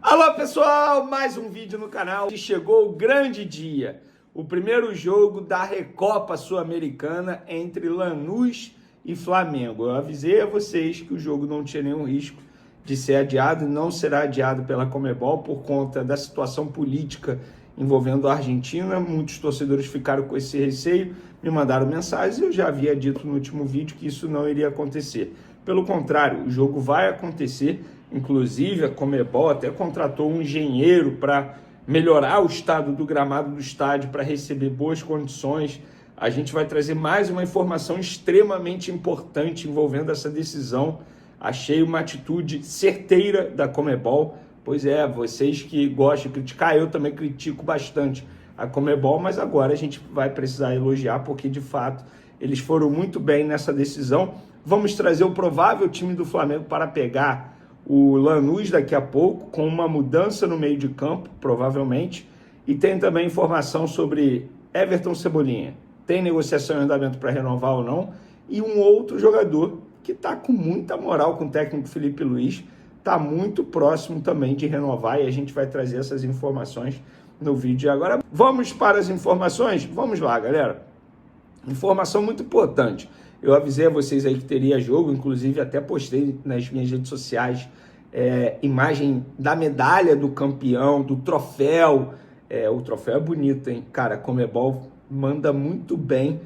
Alô pessoal, mais um vídeo no canal. Chegou o grande dia, o primeiro jogo da Recopa Sul-Americana entre Lanús e Flamengo. Eu avisei a vocês que o jogo não tinha nenhum risco de ser adiado e não será adiado pela Conmebol por conta da situação política envolvendo a Argentina. Muitos torcedores ficaram com esse receio, me mandaram mensagens e eu já havia dito no último vídeo que isso não iria acontecer. Pelo contrário, o jogo vai acontecer. Inclusive, a Conmebol até contratou um engenheiro para melhorar o estado do gramado do estádio, para receber boas condições. A gente vai trazer mais uma informação extremamente importante envolvendo essa decisão. Achei uma atitude certeira da Conmebol. Pois é, vocês que gostam de criticar, eu também critico bastante a Conmebol, mas agora a gente vai precisar elogiar, porque de fato eles foram muito bem nessa decisão. Vamos trazer o provável time do Flamengo para pegar o Lanús daqui a pouco, com uma mudança no meio de campo, provavelmente. E tem também informação sobre Everton Cebolinha. Tem negociação em andamento para renovar ou não. E um outro jogador que está com muita moral com o técnico Felipe Luiz, está muito próximo também de renovar, e a gente vai trazer essas informações no vídeo. Agora, vamos para as informações? Vamos lá, galera. Informação muito importante. Eu avisei a vocês aí que teria jogo, inclusive até postei nas minhas redes sociais imagem da medalha do campeão, do troféu. O troféu é bonito, hein? Cara, a Conmebol manda muito bem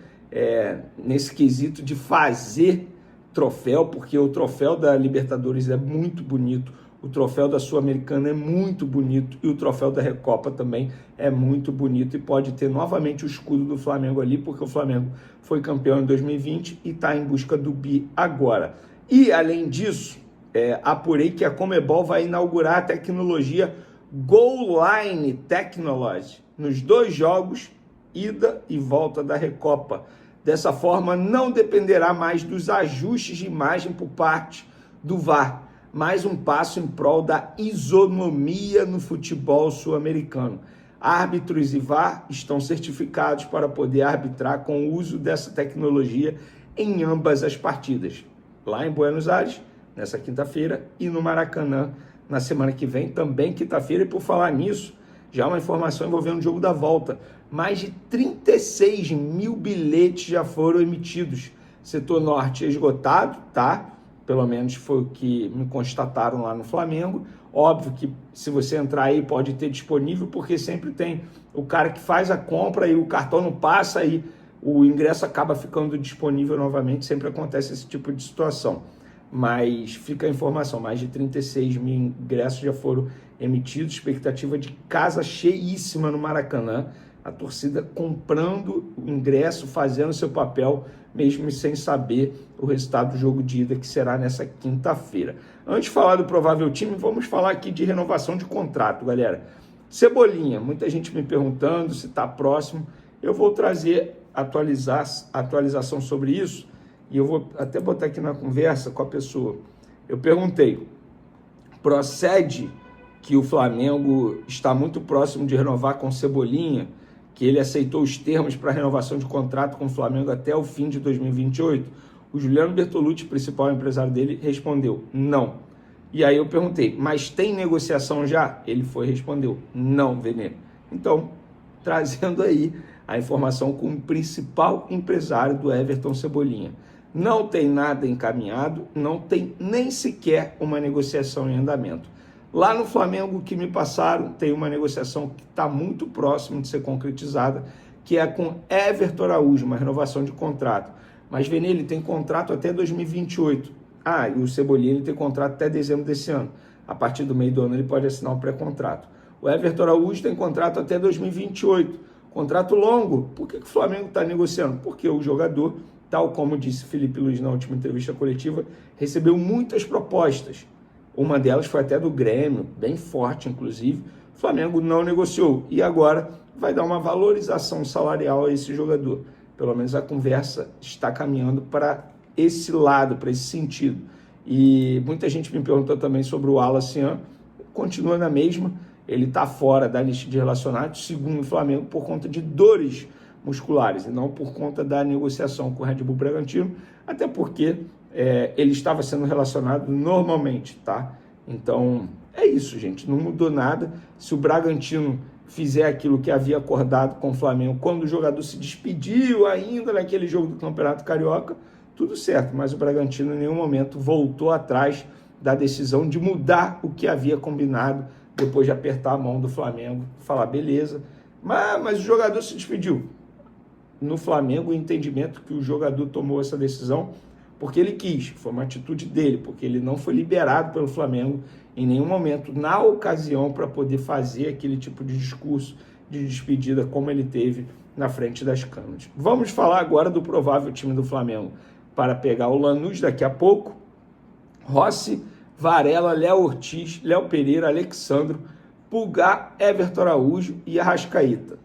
nesse quesito de fazer troféu, porque o troféu da Libertadores é muito bonito, o troféu da Sul-Americana é muito bonito e o troféu da Recopa também é muito bonito, e pode ter novamente o escudo do Flamengo ali, porque o Flamengo foi campeão em 2020 e está em busca do bi agora. E além disso, apurei que a Conmebol vai inaugurar a tecnologia Goal Line Technology nos dois jogos, ida e volta da Recopa. Dessa forma, não dependerá mais dos ajustes de imagem por parte do VAR, mais um passo em prol da isonomia no futebol sul-americano. Árbitros e VAR estão certificados para poder arbitrar com o uso dessa tecnologia em ambas as partidas, lá em Buenos Aires, nessa quinta-feira, e no Maracanã, na semana que vem, também quinta-feira. E por falar nisso, já uma informação envolvendo o jogo da volta. Mais de 36 mil bilhetes já foram emitidos. Setor norte esgotado, tá? Pelo menos foi o que me constataram lá no Flamengo. Óbvio que se você entrar aí pode ter disponível, porque sempre tem o cara que faz a compra e o cartão não passa e o ingresso acaba ficando disponível novamente. Sempre acontece esse tipo de situação. Mas fica a informação, mais de 36 mil ingressos já foram emitidos, expectativa de casa cheíssima no Maracanã, a torcida comprando o ingresso, fazendo seu papel, mesmo sem saber o resultado do jogo de ida, que será nessa quinta-feira. Antes de falar do provável time, vamos falar aqui de renovação de contrato, galera. Cebolinha, muita gente me perguntando se está próximo. Eu vou trazer atualização sobre isso, e eu vou até botar aqui na conversa com a pessoa. Eu perguntei, procede que o Flamengo está muito próximo de renovar com Cebolinha, que ele aceitou os termos para renovação de contrato com o Flamengo até o fim de 2028? O Juliano Bertolucci, principal empresário dele, respondeu não. E aí eu perguntei, mas tem negociação já? Ele respondeu não, Venê. Então, trazendo aí a informação com o principal empresário do Everton Cebolinha. Não tem nada encaminhado, não tem nem sequer uma negociação em andamento. Lá no Flamengo, o que me passaram, tem uma negociação que está muito próxima de ser concretizada, que é com Everton Araújo, uma renovação de contrato. Mas, Vene, ele tem contrato até 2028. E o Cebolinha ele tem contrato até dezembro desse ano. A partir do meio do ano ele pode assinar um pré-contrato. O Everton Araújo tem contrato até 2028. Contrato longo. Por que o Flamengo está negociando? Porque o jogador, tal como disse Felipe Luiz na última entrevista coletiva, recebeu muitas propostas. Uma delas foi até do Grêmio, bem forte, inclusive. O Flamengo não negociou e agora vai dar uma valorização salarial a esse jogador. Pelo menos a conversa está caminhando para esse lado, para esse sentido. E muita gente me perguntou também sobre o Wallace, continua na mesma. Ele está fora da lista de relacionados, segundo o Flamengo, por conta de dores musculares, e não por conta da negociação com o Red Bull Bragantino, até porque ele estava sendo relacionado normalmente, tá? Então, É isso, gente, não mudou nada. Se o Bragantino fizer aquilo que havia acordado com o Flamengo, quando o jogador se despediu ainda naquele jogo do Campeonato Carioca, tudo certo, mas o Bragantino em nenhum momento voltou atrás da decisão de mudar o que havia combinado depois de apertar a mão do Flamengo, falar, beleza, mas o jogador se despediu. No Flamengo, o entendimento que o jogador tomou essa decisão porque ele quis, foi uma atitude dele, porque ele não foi liberado pelo Flamengo em nenhum momento, na ocasião, para poder fazer aquele tipo de discurso de despedida como ele teve na frente das câmeras. Vamos falar agora do provável time do Flamengo para pegar o Lanús daqui a pouco. Rossi, Varela, Léo Ortiz, Léo Pereira, Alexandro, Pulgar, Everton Araújo e Arrascaeta.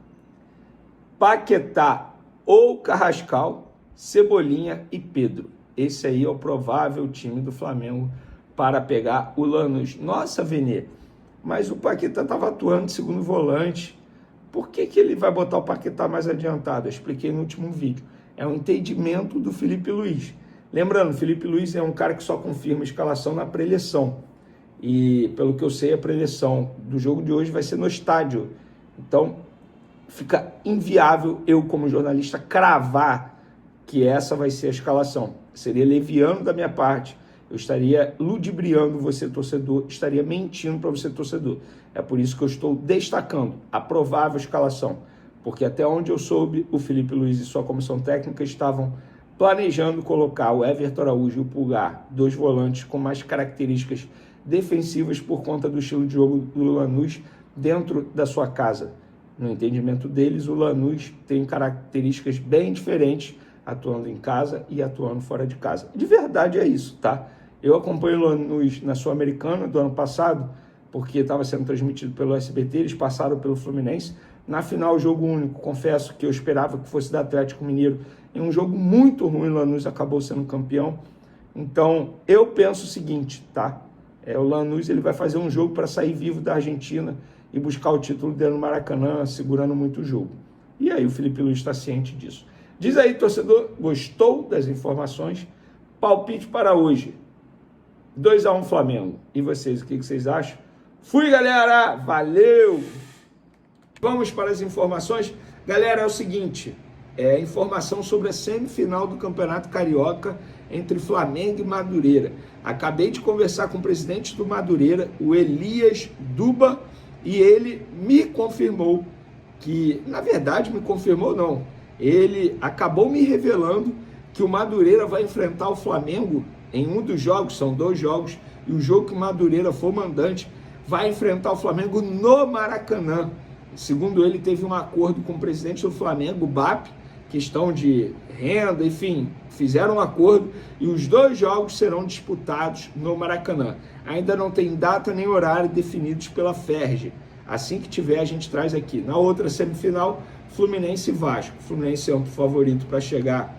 Paquetá ou Carrascal, Cebolinha e Pedro. Esse aí é o provável time do Flamengo para pegar o Lanús. Nossa, Venê, mas o Paquetá estava atuando de segundo volante. Por que ele vai botar o Paquetá mais adiantado? Eu expliquei no último vídeo. É um entendimento do Felipe Luiz. Lembrando, o Felipe Luiz é um cara que só confirma a escalação na pré-eleição. E, pelo que eu sei, a pré-eleição do jogo de hoje vai ser no estádio. Então, fica inviável eu, como jornalista, cravar que essa vai ser a escalação. Seria leviano da minha parte. Eu estaria ludibriando você, torcedor, estaria mentindo para você, torcedor. É por isso que eu estou destacando a provável escalação. Porque até onde eu soube, o Felipe Luiz e sua comissão técnica estavam planejando colocar o Everton Araújo e o Pulgar, dois volantes com mais características defensivas por conta do estilo de jogo do Lanús dentro da sua casa. No entendimento deles, o Lanús tem características bem diferentes, atuando em casa e atuando fora de casa. De verdade é isso, tá? Eu acompanho o Lanús na Sul-Americana do ano passado, porque estava sendo transmitido pelo SBT, eles passaram pelo Fluminense. Na final, jogo único, confesso que eu esperava que fosse do Atlético Mineiro. Em um jogo muito ruim, o Lanús acabou sendo campeão. Então, eu penso o seguinte, tá? O Lanús ele vai fazer um jogo para sair vivo da Argentina e buscar o título dentro do Maracanã, segurando muito o jogo. E aí o Felipe Luiz está ciente disso. Diz aí, torcedor, gostou das informações? Palpite para hoje. 2-1 Flamengo. E vocês, o que vocês acham? Fui, galera! Valeu! Vamos para as informações. Galera, é o seguinte, informação sobre a semifinal do Campeonato Carioca entre Flamengo e Madureira. Acabei de conversar com o presidente do Madureira, o Elias Duba, e ele me confirmou que, na verdade, me confirmou não, ele acabou me revelando que o Madureira vai enfrentar o Flamengo em um dos jogos, são 2 jogos, e o jogo que o Madureira for mandante vai enfrentar o Flamengo no Maracanã. Segundo ele, teve um acordo com o presidente do Flamengo, o BAP, questão de renda, enfim, fizeram um acordo e os 2 jogos serão disputados no Maracanã. Ainda não tem data nem horário definidos pela FERJ. Assim que tiver, a gente traz aqui. Na outra semifinal, Fluminense e Vasco. O Fluminense é um favorito para chegar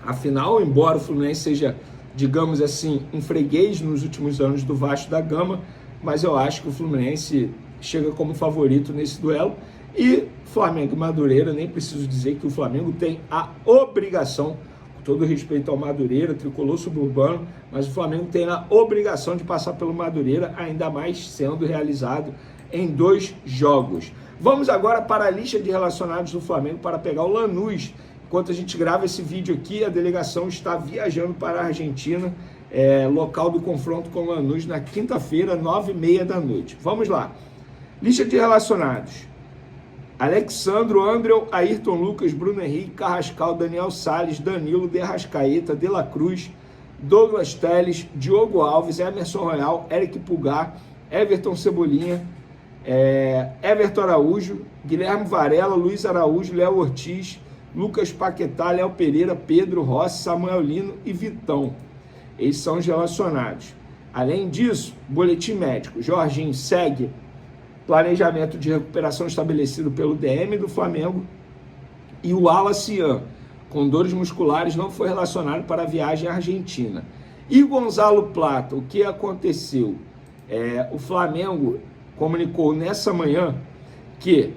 à final, embora o Fluminense seja, digamos assim, um freguês nos últimos anos do Vasco da Gama, mas eu acho que o Fluminense chega como favorito nesse duelo. E Flamengo e Madureira, nem preciso dizer que o Flamengo tem a obrigação, com todo respeito ao Madureira, tricolor suburbano, mas o Flamengo tem a obrigação de passar pelo Madureira, ainda mais sendo realizado em 2 jogos. Vamos agora para a lista de relacionados do Flamengo para pegar o Lanús. Enquanto a gente grava esse vídeo aqui, a delegação está viajando para a Argentina, local do confronto com o Lanús, na quinta-feira, 9h30 da noite. Vamos lá. Lista de relacionados. Alexandro, Andreu, Ayrton Lucas, Bruno Henrique, Carrascal, Daniel Salles, Danilo, De Arrascaeta, De La Cruz, Douglas Telles, Diogo Alves, Emerson Royal, Eric Pulgar, Everton Cebolinha, Everton Araújo, Guilherme Varela, Luiz Araújo, Léo Ortiz, Lucas Paquetá, Léo Pereira, Pedro Rossi, Samuel Lino e Vitão. Eles são os relacionados. Além disso, boletim médico. Jorginho segue planejamento de recuperação estabelecido pelo DM do Flamengo, e o Wallace Ian, com dores musculares, não foi relacionado para a viagem à Argentina. E Gonzalo Plata, o que aconteceu? O Flamengo comunicou nessa manhã que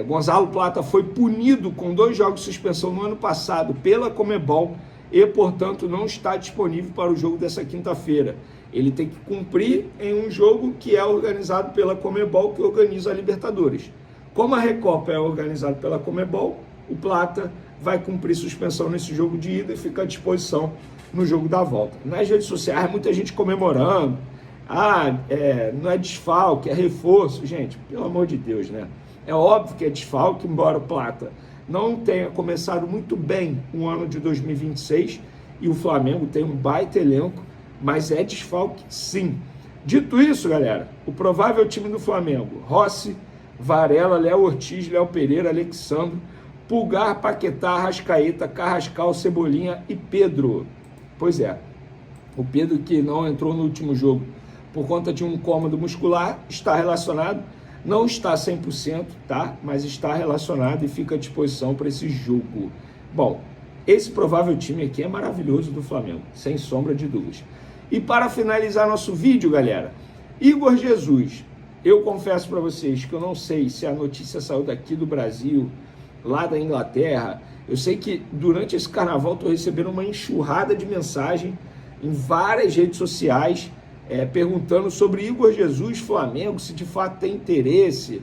Gonzalo Plata foi punido com 2 jogos de suspensão no ano passado pela Conmebol e, portanto, não está disponível para o jogo dessa quinta-feira. Ele tem que cumprir em um jogo que é organizado pela Conmebol, que organiza a Libertadores. Como a Recopa é organizada pela Conmebol, o Plata vai cumprir suspensão nesse jogo de ida e fica à disposição no jogo da volta. Nas redes sociais, muita gente comemorando. Não é desfalque, é reforço. Gente, pelo amor de Deus, né? É óbvio que é desfalque, embora o Plata não tenha começado muito bem o ano de 2026 e o Flamengo tem um baita elenco, mas é desfalque sim. Dito isso, galera, o provável time do Flamengo: Rossi, Varela, Léo Ortiz, Léo Pereira, Alexandro, Pulgar, Paquetá, Arrascaeta, Carrascal, Cebolinha e Pedro. Pois é, o Pedro, que não entrou no último jogo por conta de um incômodo muscular, está relacionado, não está 100%, tá? Mas está relacionado e fica à disposição para esse jogo. Bom, esse provável time aqui é maravilhoso do Flamengo, sem sombra de dúvidas. E para finalizar nosso vídeo, galera, Igor Jesus. Eu confesso para vocês que eu não sei se a notícia saiu daqui do Brasil, lá da Inglaterra. Eu sei que durante esse carnaval estou recebendo uma enxurrada de mensagem em várias redes sociais perguntando sobre Igor Jesus, Flamengo, se de fato tem interesse,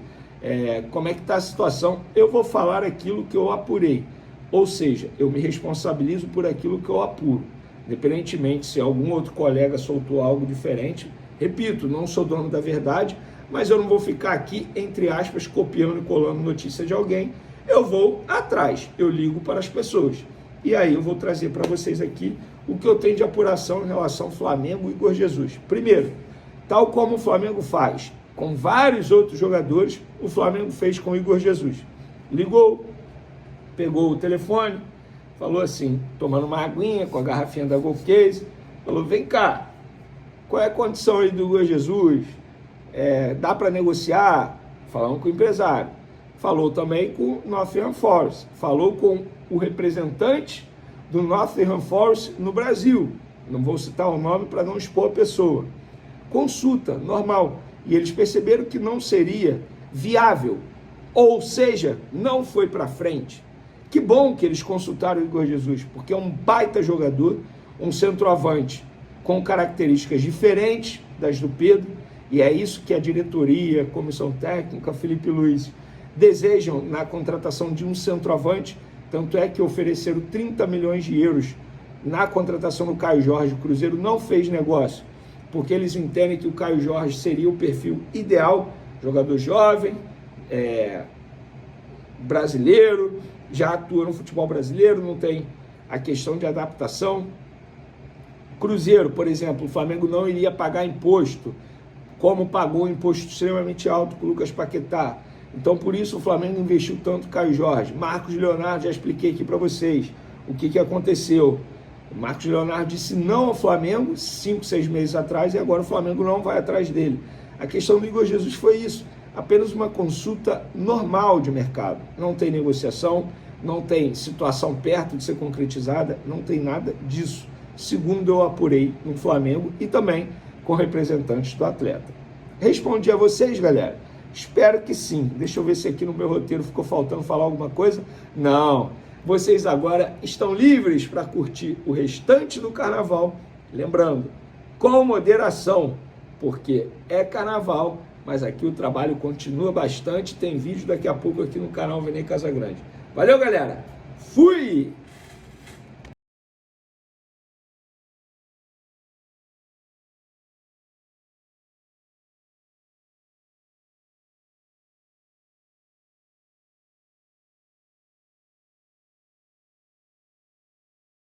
como é que está a situação. Eu vou falar aquilo que eu apurei, ou seja, eu me responsabilizo por aquilo que eu apuro, independentemente se algum outro colega soltou algo diferente. Repito, não sou dono da verdade, mas eu não vou ficar aqui, entre aspas, copiando e colando notícia de alguém. Eu vou atrás, eu ligo para as pessoas. E aí eu vou trazer para vocês aqui o que eu tenho de apuração em relação ao Flamengo e Igor Jesus. Primeiro, tal como o Flamengo faz com vários outros jogadores, o Flamengo fez com o Igor Jesus. Ligou, pegou o telefone, falou assim, tomando uma aguinha com a garrafinha da Golf Case, falou: vem cá, qual é a condição aí do Igor Jesus? Dá para negociar? Falando com o empresário. Falou também com o Nottingham Forest, falou com o representante do Nottingham Forest no Brasil. Não vou citar o nome para não expor a pessoa. Consulta, normal. E eles perceberam que não seria viável, ou seja, não foi para frente. Que bom que eles consultaram o Igor Jesus, porque é um baita jogador, um centroavante com características diferentes das do Pedro, e é isso que a diretoria, a comissão técnica, Felipe Luiz, desejam na contratação de um centroavante. Tanto é que ofereceram 30 milhões de euros na contratação do Caio Jorge. O Cruzeiro não fez negócio, porque eles entendem que o Caio Jorge seria o perfil ideal, jogador jovem, brasileiro, já atua no futebol brasileiro, não tem a questão de adaptação. Cruzeiro, por exemplo, o Flamengo não iria pagar imposto, como pagou um imposto extremamente alto com o Lucas Paquetá. Então, por isso, o Flamengo investiu tanto no Caio Jorge. Marcos Leonardo, já expliquei aqui para vocês o que aconteceu. O Marcos Leonardo disse não ao Flamengo 5, 6 meses atrás, e agora o Flamengo não vai atrás dele. A questão do Igor Jesus foi isso, apenas uma consulta normal de mercado. Não tem negociação, não tem situação perto de ser concretizada, não tem nada disso, segundo eu apurei no Flamengo e também com representantes do atleta. Respondi a vocês, galera? Espero que sim. Deixa eu ver se aqui no meu roteiro ficou faltando falar alguma coisa. Não. Vocês agora estão livres para curtir o restante do carnaval. Lembrando, com moderação, porque é carnaval, mas aqui o trabalho continua bastante. Tem vídeo daqui a pouco aqui no canal Venei Casagrande. Valeu, galera. Fui!